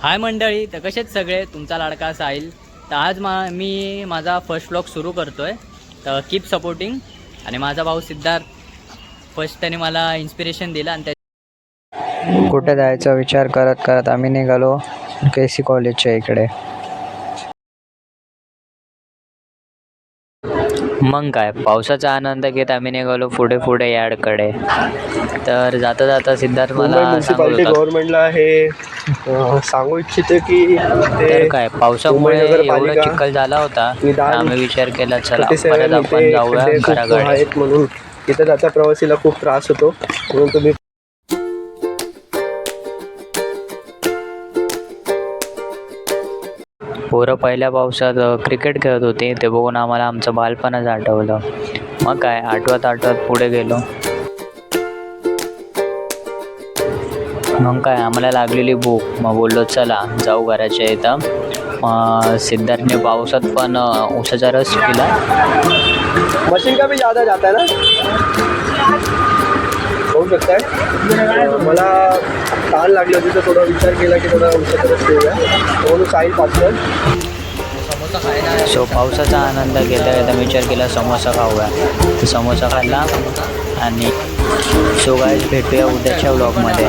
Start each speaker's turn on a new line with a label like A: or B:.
A: हाय मंडळी, तर कसेच सगळे तुमचा लाडका साहिल. तर आज मी माझा फर्स्ट व्लॉग सुरू करतोय. तर कीप सपोर्टिंग. आणि माझा भाऊ सिद्धार्थ फर्स्ट त्याने मला इन्स्पिरेशन दिला आणि
B: कुठे जायचा विचार करत करत आम्ही निघालो KC कॉलेजच्या इकडे.
A: मग काय पावसाचा आनंद घेत आम्ही निघालो पुढे पुढे यार्डकडे. तर जाता जाता सिद्धार्थ
C: मुंबई
A: मला सांगत
C: म्युन्सिपाल्टी
A: होता.
C: गव्हर्नमेंटला हे सांगू इच्छिते की
A: तर
C: ते
A: काय पावसामुळे
C: मुंबई
A: एवढा
C: नगरपालिका
A: चिखल झाला होता. तर
C: निदान
A: आम्ही विचार केला चला
C: 37
A: परत आपण
C: इथे
A: जाऊया
C: खड्डे खूप
A: घराकडे.
C: आहेत म्हणून इथं जाता प्रवासीला खूप त्रास होतो, म्हणून तुम्ही
A: पोरं पहिल्या पावसात क्रिकेट खेळत होते ते बघून आम्हाला आमचं बालपणच आठवलं. मग काय आठवत आठवत पुढे गेलो. मग काय आम्हाला लागलेली भूक, मग बोललो चला जाऊ घराच्या इथं. सिद्धार्थने पावसात पण उसाचा रस पिला.
C: मशीन का भी ज़्यादा जाता है ना, होऊ शकत आहे. मला ताण लागली होती तर थोडा विचार केला की थोडा उसाचा ठेवूया, म्हणून साहिल पाचवड.
A: सो पावसाचा आनंद घेता घेता विचार केला समोसा खाऊया. समोसा खाल्ला आणि सो गाईज भेटूया उद्याच्या व्लॉगमध्ये.